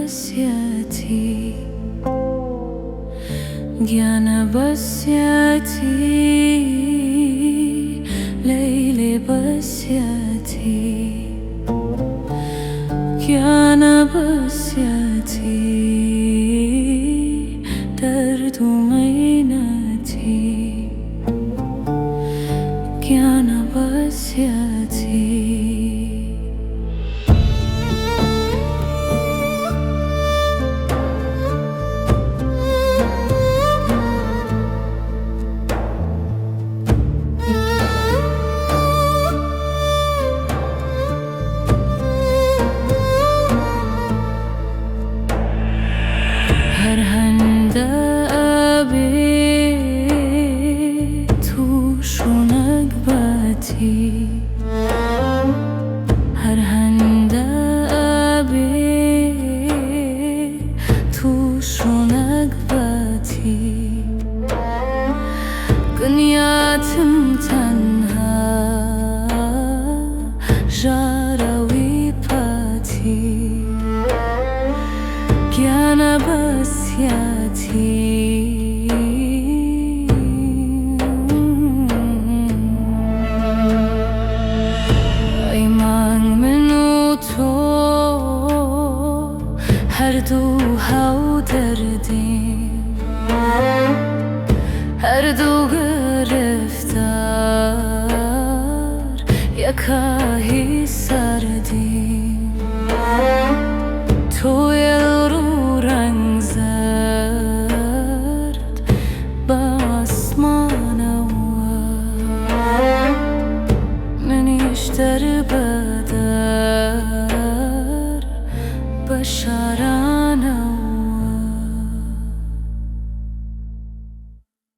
بسياتي ज्ञान बस्याथी लैले बस्याथी ज्ञान बस्याथी दर्द मैनाथी ज्ञान बस्याथी هر هنده ابی تو شونک باتی هر هنده ابی تو شونک باتی کنیاتم تنها جاروی پاتی ज्ञान बस्याथी आई मांग मनो तो हर दो हाउ दर्दे हर दो गिरफ्तार यका ही सर्दी تو رو رنگ زرد با آسمان منیش در بدر بشارم